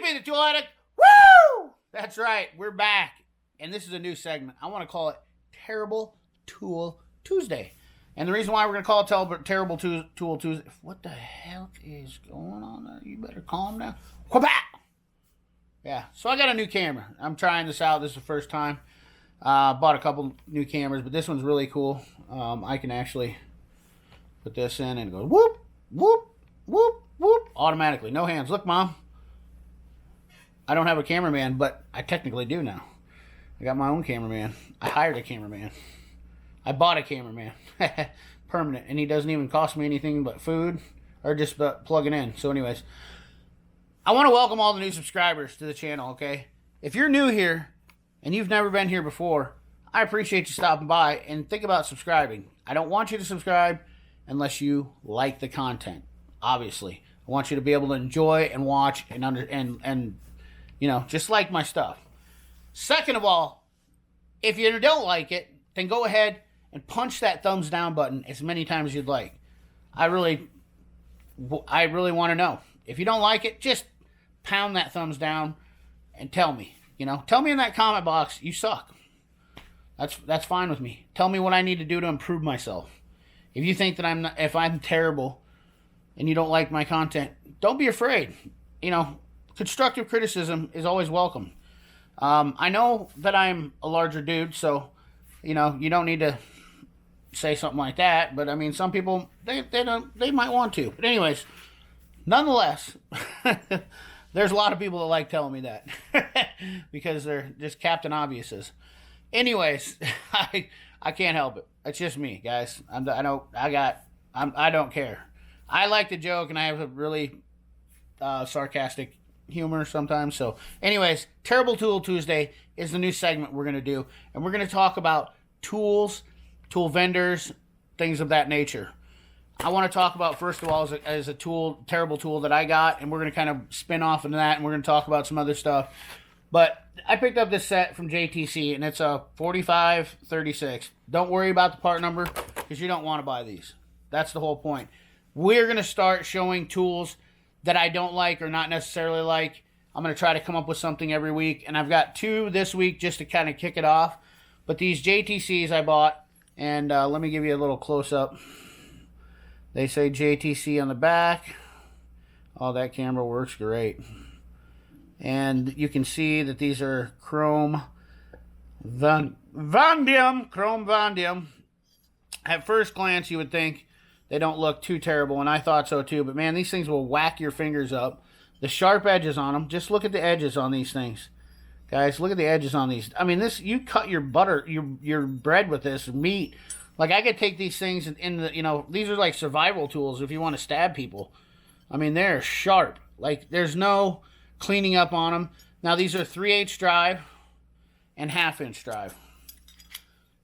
me, the Tool Addict. Woo! That's right, we're back. And this is a new segment. I want to call it Terrible Tool Tuesday. And the reason why we're going to call it Terrible Tool Tuesday... What the hell is going on there? You better calm down. Quaback! Yeah, so I got a new camera. I'm trying this out. This is the first time. Bought a couple new cameras, but this one's really cool. I can actually put this in and go whoop, whoop, whoop, whoop, automatically. No hands. Look, Mom. I don't have a cameraman, but I technically do now. I got my own cameraman. I hired a cameraman. I bought a cameraman. Permanent. And he doesn't even cost me anything but food or just plugging in. So anyways, I want to welcome all the new subscribers to the channel, okay? If you're new here and you've never been here before, I appreciate you stopping by and think about subscribing. I don't want you to subscribe unless you like the content, obviously. I want you to be able to enjoy and watch and you know, just like my stuff. Second of all, if you don't like it, then go ahead and punch that thumbs down button as many times as you'd like. I really want to know. If you don't like it, just pound that thumbs down and tell me. You know, tell me in that comment box, you suck. That's fine with me. Tell me what I need to do to improve myself. If you think that if I'm terrible and you don't like my content, don't be afraid. You know, constructive criticism is always welcome. I know that I'm a larger dude, so, you know, you don't need to say something like that. But, I mean, some people, they might want to. But anyways, nonetheless, there's a lot of people that like telling me that. Because they're just Captain Obviouses. Anyways, I can't help it. It's just me, guys. I don't care. I like to joke, and I have a really sarcastic humor sometimes. So anyways, Terrible Tool Tuesday is the new segment we're going to do. And we're going to talk about tools, tool vendors, things of that nature. I want to talk about, first of all, as a tool, terrible tool that I got. And we're going to kind of spin off into that. And we're going to talk about some other stuff. But I picked up this set from JTC. And it's a 4536. Don't worry about the part number, because you don't want to buy these. That's the whole point. We're going to start showing tools that I don't like or not necessarily like. I'm going to try to come up with something every week. And I've got two this week just to kind of kick it off. But these JTCs I bought. And let me give you a little close-up. They say JTC on the back. Oh, that camera works great. And you can see that these are chrome vanadium. At first glance, you would think they don't look too terrible, and I thought so too. But man, these things will whack your fingers up. The sharp edges on them. Just look at the edges on these things, guys. Look at the edges on these. I mean, this, you cut your butter, your bread with this meat. Like, I could take these things in the, you know, these are like survival tools if you want to stab people. I mean, they're sharp. Like, there's no cleaning up on them. Now, these are 3/8 drive and 1/2 drive.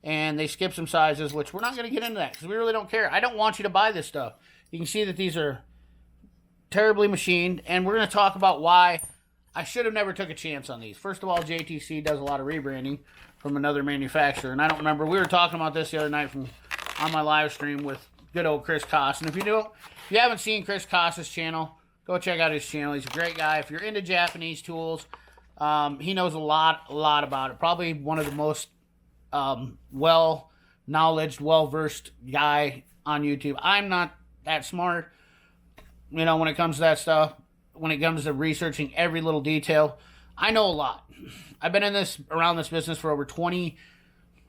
And they skip some sizes, which we're not going to get into that because we really don't care. I don't want you to buy this stuff. You can see that these are terribly machined. And we're going to talk about why I should have never took a chance on these. First of all, JTC does a lot of rebranding from another manufacturer. And I don't remember. We were talking about this the other night on my live stream with good old Chris Koss. And if you haven't seen Chris Koss's channel, go check out his channel. He's a great guy. If you're into Japanese tools, he knows a lot about it. Probably one of the most well-knowledged, well-versed guy on YouTube. I'm not that smart, you know, when it comes to that stuff. When it comes to researching every little detail, I know a lot. I've been around this business for over 20,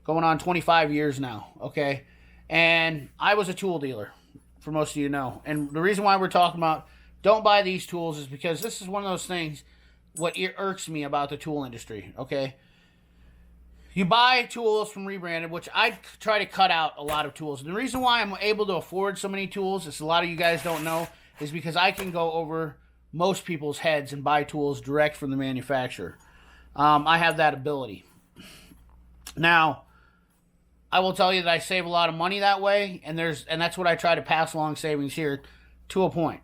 going on 25 years now, okay? And I was a tool dealer, for most of you know. And the reason why we're talking about don't buy these tools is because this is one of those things, what irks me about the tool industry, okay? You buy tools from rebranded, which I try to cut out a lot of tools. And the reason why I'm able to afford so many tools, as a lot of you guys don't know, is because I can go over most people's heads and buy tools direct from the manufacturer. I have that ability. Now, I will tell you that I save a lot of money that way, and that's what I try to pass along savings here to a point.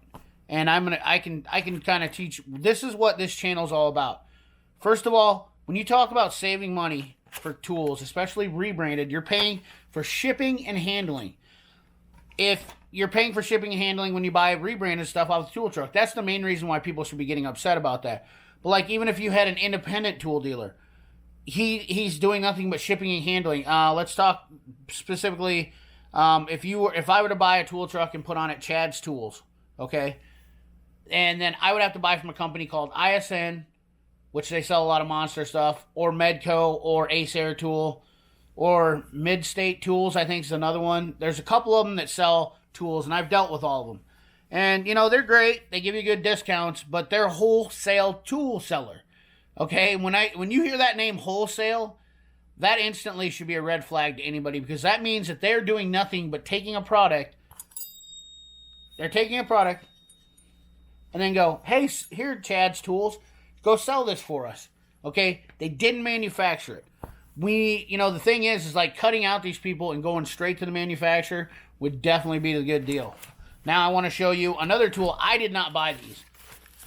And I can kind of teach. This is what this channel is all about. First of all, when you talk about saving money for tools, especially rebranded, you're paying for shipping and handling. If you're paying for shipping and handling when you buy rebranded stuff off the tool truck, that's the main reason why people should be getting upset about that. But like even if you had an independent tool dealer, he's doing nothing but shipping and handling. Let's talk specifically. If I were to buy a tool truck and put on it Chad's Tools, okay, and then I would have to buy from a company called ISN, which they sell a lot of monster stuff, or Medco, or Ace Air Tool, or Mid-State Tools, I think is another one. There's a couple of them that sell tools, and I've dealt with all of them. And, you know, they're great. They give you good discounts, but they're a wholesale tool seller. Okay? When you hear that name wholesale, that instantly should be a red flag to anybody, because that means that they're doing nothing but taking a product. They're taking a product and then go, hey, here, Chad's Tools, go sell this for us. Okay? They didn't manufacture it. The thing is like cutting out these people and going straight to the manufacturer would definitely be the good deal. Now I want to show you another tool. I did not buy these,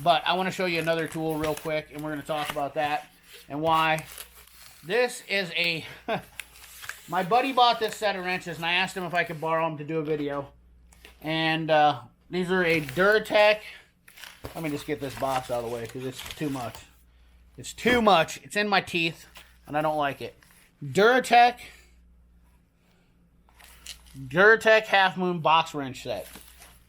but I want to show you another tool real quick, and we're going to talk about that and why. This is my buddy bought this set of wrenches, and I asked him if I could borrow them to do a video. And these are a Duratech. Let me just get this box out of the way because it's too much. It's too much. It's in my teeth, and I don't like it. Duratech Half Moon box wrench set.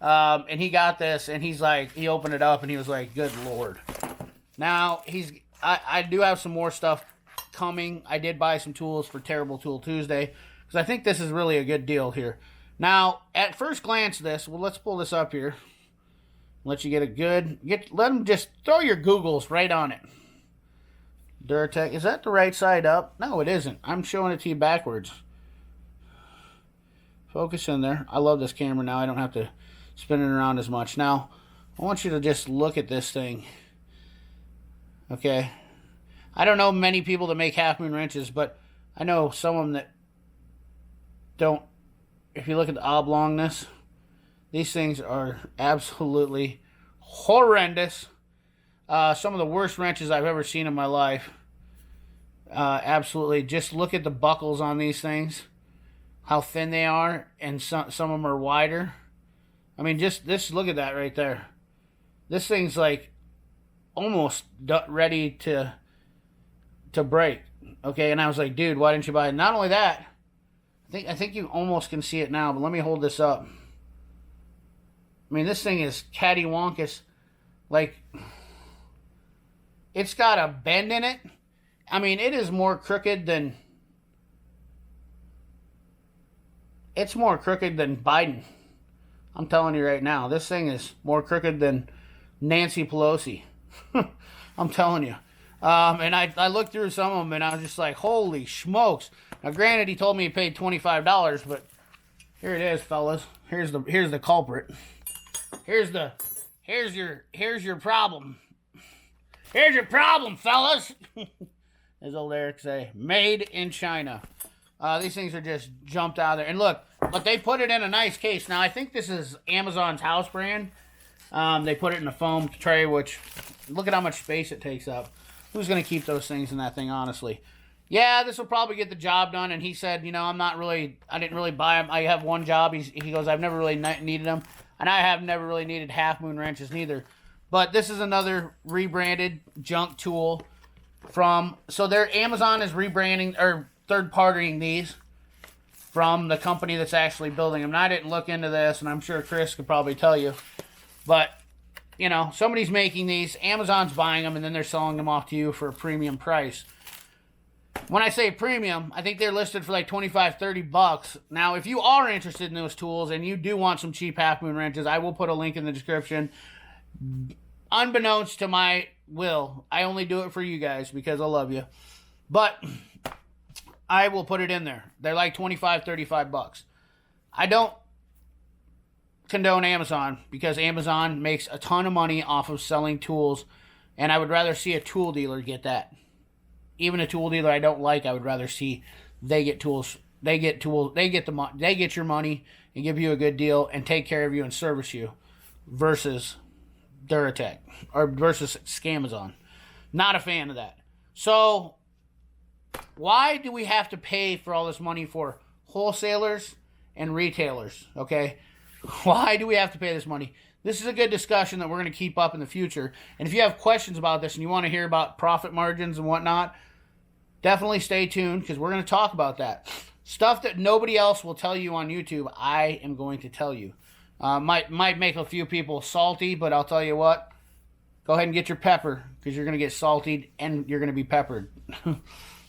And he got this, and he opened it up, and he was like, good Lord. Now, I do have some more stuff coming. I did buy some tools for Terrible Tool Tuesday, because I think this is really a good deal here. Now, at first glance, let's pull this up here. Let you get a good, let them just throw your Googles right on it. Duratech, is that the right side up? No, it isn't. I'm showing it to you backwards. Focus in there. I love this camera now. I don't have to spin it around as much. Now, I want you to just look at this thing. Okay. I don't know many people that make Half Moon wrenches, but I know some of them that don't. If you look at the oblongness, these things are absolutely horrendous. Some of the worst wrenches I've ever seen in my life. Absolutely. Just look at the buckles on these things. How thin they are. And some of them are wider. I mean, just look at that right there. This thing's like almost ready to break. Okay, and I was like, dude, why didn't you buy it? Not only that, I think you almost can see it now, but let me hold this up. I mean, this thing is cattywampus. Like, it's got a bend in it. I mean, it is more crooked than... It's more crooked than Biden. I'm telling you right now. This thing is more crooked than Nancy Pelosi. I'm telling you. And I looked through some of them, and I was just like, holy smokes. Now, granted, he told me he paid $25, but here it is, fellas. Here's the culprit. Here's your problem. Here's your problem, fellas. As old Eric say, made in China. These things are just jumped out of there. And look, but they put it in a nice case. Now, I think this is Amazon's house brand. They put it in a foam tray, which, look at how much space it takes up. Who's going to keep those things in that thing, honestly? Yeah, this will probably get the job done. And he said, I didn't really buy them. I have one job. He goes, I've never really needed them. And I have never really needed Half Moon wrenches neither. But this is another rebranded junk tool so Amazon is rebranding, or third-partying these from the company that's actually building them. And I didn't look into this, and I'm sure Chris could probably tell you. But, somebody's making these, Amazon's buying them, and then they're selling them off to you for a premium price. When I say premium, I think they're listed for like $25, $30. Now, if you are interested in those tools and you do want some cheap Half Moon wrenches, I will put a link in the description. Unbeknownst to my will, I only do it for you guys because I love you. But I will put it in there. They're like $25, $35. I don't condone Amazon because Amazon makes a ton of money off of selling tools, and I would rather see a tool dealer get that. Even a tool dealer I don't like, I would rather see they get tools. They get your money and give you a good deal and take care of you and service you, versus Duratech or versus Scamazon. Not a fan of that. So why do we have to pay for all this money for wholesalers and retailers? Okay, why do we have to pay this money? this is a good discussion that we're going to keep up in the future. And if you have questions about this and you want to hear about profit margins and whatnot, definitely stay tuned because we're going to talk about that. Stuff that nobody else will tell you on YouTube, I am going to tell you. Might make a few people salty, but I'll tell you what. Go ahead and get your pepper because you're going to get salted and you're going to be peppered.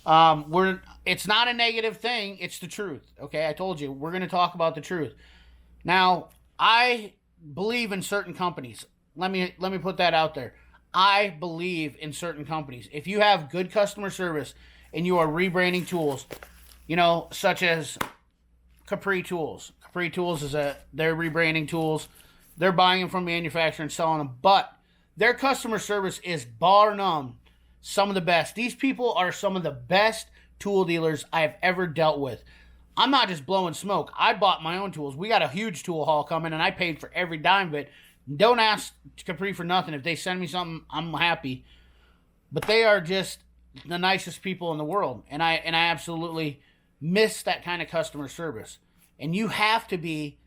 It's not a negative thing. It's the truth. Okay, I told you. We're going to talk about the truth. Now, I believe in certain companies. Let me put that out there. I believe in certain companies. If you have good customer service and you are rebranding tools, such as Capri Tools. Capri Tools they're rebranding tools. They're buying them from manufacturer and selling them, but their customer service is bar none some of the best. These people are some of the best tool dealers I've ever dealt with. I'm not just blowing smoke. I bought my own tools. We got a huge tool haul coming, and I paid for every dime of it. Don't ask Capri for nothing. If they send me something, I'm happy. But they are just the nicest people in the world, and I absolutely miss that kind of customer service. And you have to be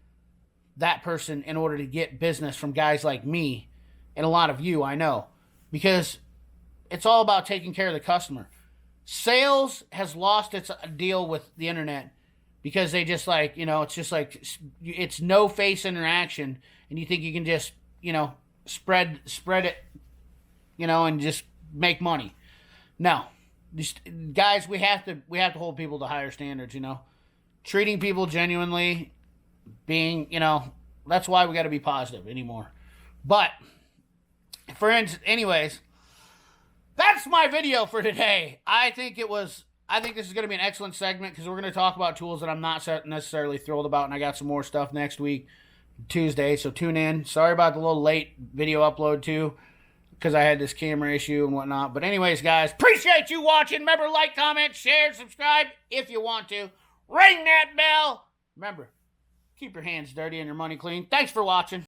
that person in order to get business from guys like me and a lot of you, I know, because it's all about taking care of the customer. Sales has lost its deal with the internet because they just it's just like, it's no face interaction, and you think you can just, spread it, and just make money. No, just, guys, we have to hold people to higher standards, treating people genuinely, being, that's why we got to be positive anymore. But, for instance, anyways, that's my video for today. I think this is going to be an excellent segment because we're going to talk about tools that I'm not necessarily thrilled about, and I got some more stuff next week, Tuesday, so tune in. Sorry about the little late video upload too, because I had this camera issue and whatnot. But anyways, guys, appreciate you watching. Remember, like, comment, share, subscribe if you want to. Ring that bell. Remember, keep your hands dirty and your money clean. Thanks for watching.